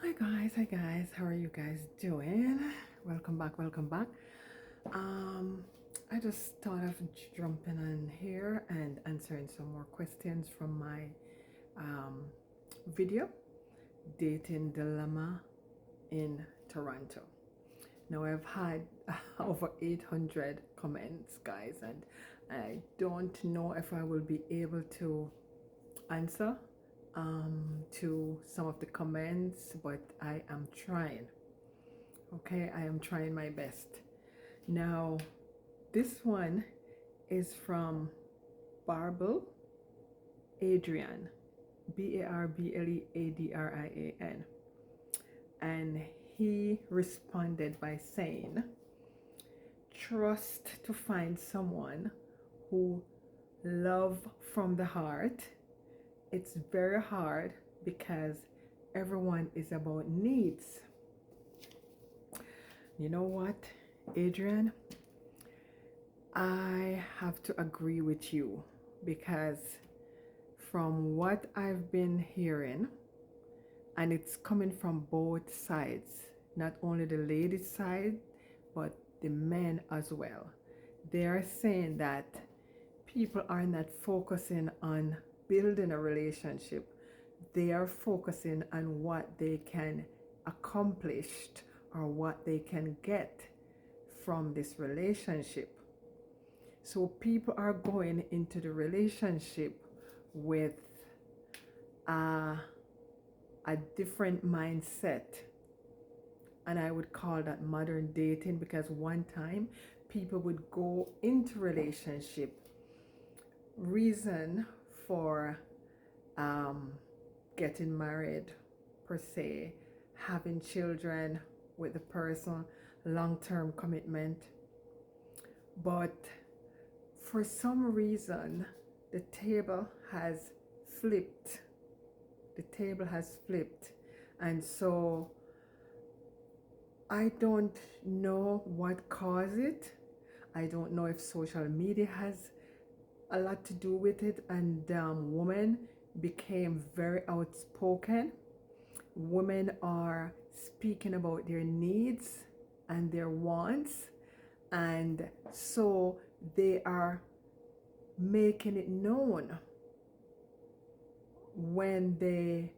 Hi guys, how are you guys doing? Welcome back, welcome back. I just thought of jumping on here and answering some more questions from my um, video, Dating Dilemma in Toronto. Now I've had over 800 comments, guys, and I don't know if I will be able to answer to some of the comments, but I am trying. Okay, I am trying my best. Now, this one is from Barble Adrian, Barbleadrian, and he responded by saying, trust to find someone who love from the heart. It's very hard because everyone is about needs. You know what, Adrian? I have to agree with you because from what I've been hearing, and it's coming from both sides, not only the ladies' side, but the men as well. They are saying that people are not focusing on building a relationship. They are focusing on what they can accomplish or what they can get from this relationship. So people are going into the relationship with a different mindset, and I would call that modern dating, because one time people would go into relationship reason for getting married per se, having children with the person, long-term commitment. But for some reason, the table has flipped. The table has flipped. And so I don't know what caused it. I don't know if social media has a lot to do with it, and women became very outspoken. Women are speaking about their needs and their wants, and so they are making it known when they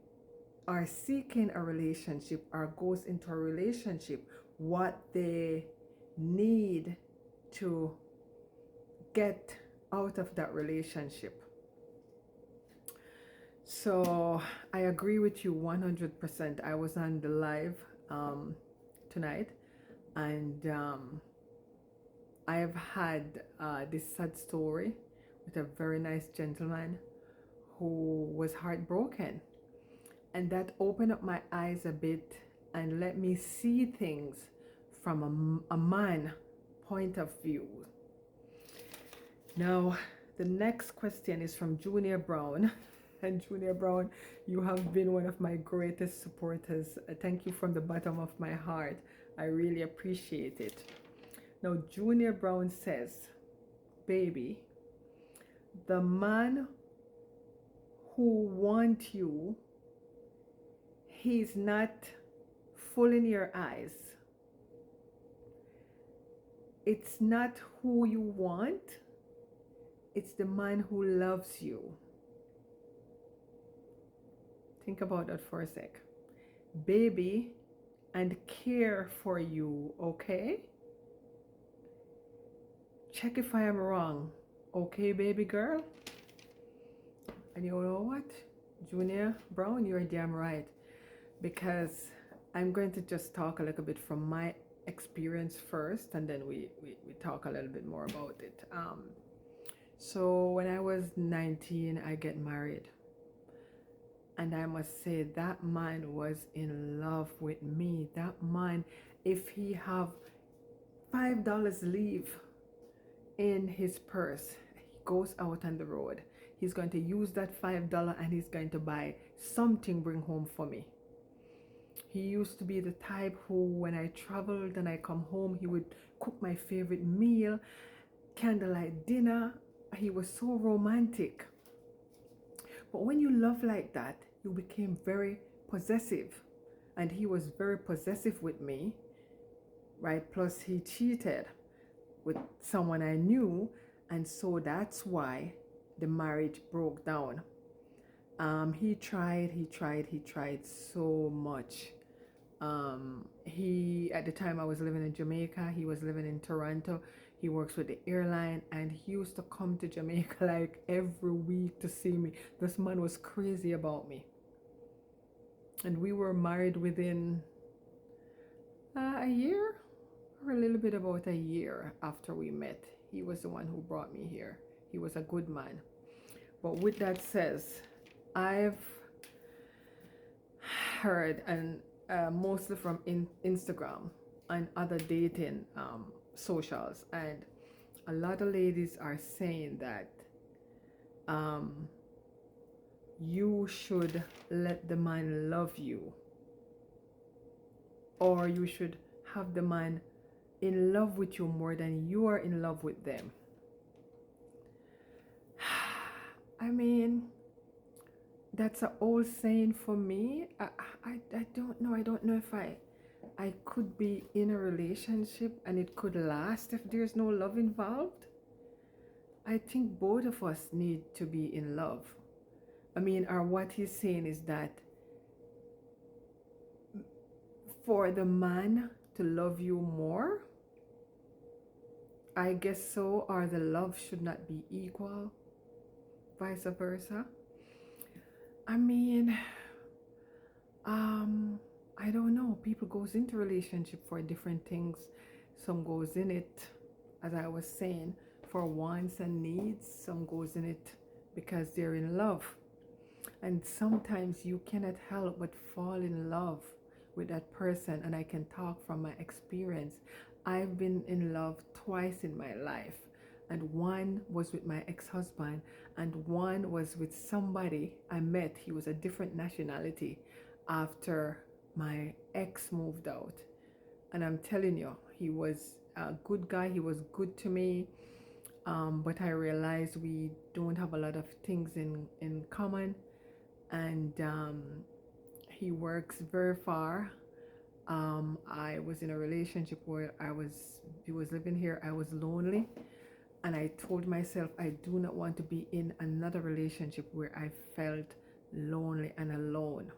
are seeking a relationship or goes into a relationship what they need to get out of that relationship. So I agree with you 100%. I was on the live tonight, and I have had this sad story with a very nice gentleman who was heartbroken, and that opened up my eyes a bit and let me see things from a man point of view. Now, the next question is from Junior Brown. And Junior Brown, you have been one of my greatest supporters. Thank you from the bottom of my heart. I really appreciate it. Now, Junior Brown says, baby, the man who wants you, he's not full in your eyes. It's not who you want. It's the man who loves you. Think about that for a sec. Baby, and care for you, okay? Check if I am wrong, okay, baby girl? And you know what, Junior Brown, you're damn right, because I'm going to just talk a little bit from my experience first, and then we talk a little bit more about it. So when I was 19, I get married. And I must say that man was in love with me. That man, if he have $5 leave in his purse, he goes out on the road. He's going to use that $5 and he's going to buy something, bring home for me. He used to be the type who, when I traveled and I come home, he would cook my favorite meal, candlelight dinner. He was so romantic. But when you love like that, you became very possessive, and he was very possessive with me, right? Plus he cheated with someone I knew, and so that's why the marriage broke down. He tried so much. He, at the time I was living in Jamaica, he was living in Toronto. He works with the airline, and he used to come to Jamaica like every week to see me. This man was crazy about me. And we were married within a year, or a little bit about a year after we met. He was the one who brought me here. He was a good man. But with that says, I've heard, and mostly from Instagram and other dating socials, and a lot of ladies are saying that you should let the man love you, or you should have the man in love with you more than you are in love with them. I mean, that's an old saying for me. I don't know. I don't know if I could be in a relationship and it could last if there's no love involved. I think both of us need to be in love. I mean, or what he's saying is that for the man to love you more, I guess so, or the love should not be equal, vice versa. I mean, I don't know. People goes into relationship for different things. Some goes in it, as I was saying, for wants and needs. Some goes in it because they're in love. And sometimes you cannot help but fall in love with that person. And I can talk from my experience. I've been in love twice in my life. And one was with my ex-husband, and one was with somebody I met. He was a different nationality after my ex moved out. And I'm telling you, he was a good guy. He was good to me. But I realized we don't have a lot of things in common. And he works very far. I was in a relationship where he was living here. I was lonely. And I told myself I do not want to be in another relationship where I felt lonely and alone.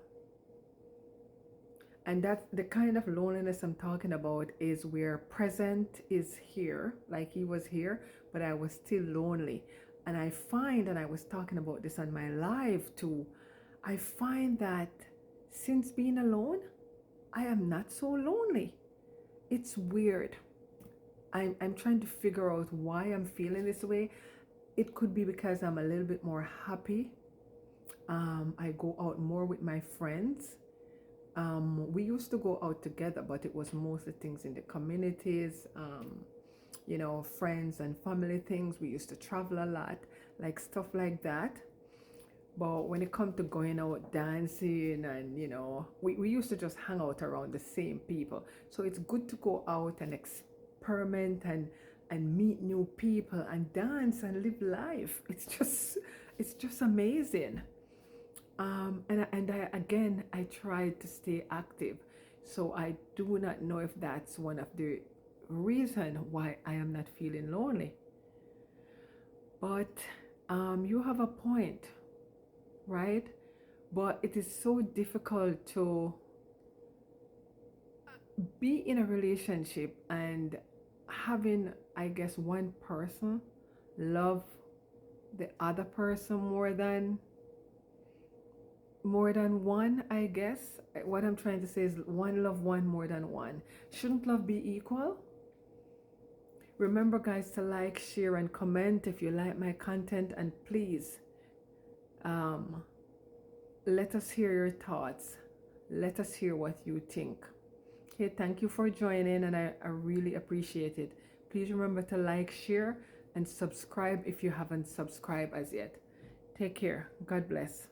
And that's the kind of loneliness I'm talking about, is where present is here, like he was here, but I was still lonely. And I find, and I was talking about this on my live too, I find that since being alone, I am not so lonely. It's weird. I'm trying to figure out why I'm feeling this way. It could be because I'm a little bit more happy. I go out more with my friends. We used to go out together, but it was mostly things in the communities, friends and family things. We used to travel a lot, like stuff like that. But when it comes to going out dancing and, we used to just hang out around the same people. So it's good to go out and experiment and meet new people and dance and live life. It's just amazing. And I tried to stay active. So I do not know if that's one of the reason why I am not feeling lonely. But you have a point, right? But it is so difficult to be in a relationship and having, I guess, one person love the other person more than one, I guess. What I'm trying to say is one love one more than one. Shouldn't love be equal? Remember, guys, to like, share, and comment if you like my content, and please let us hear your thoughts. Let us hear what you think. Okay, thank you for joining, and I really appreciate it. Please remember to like, share, and subscribe if you haven't subscribed as yet. Take care. God bless.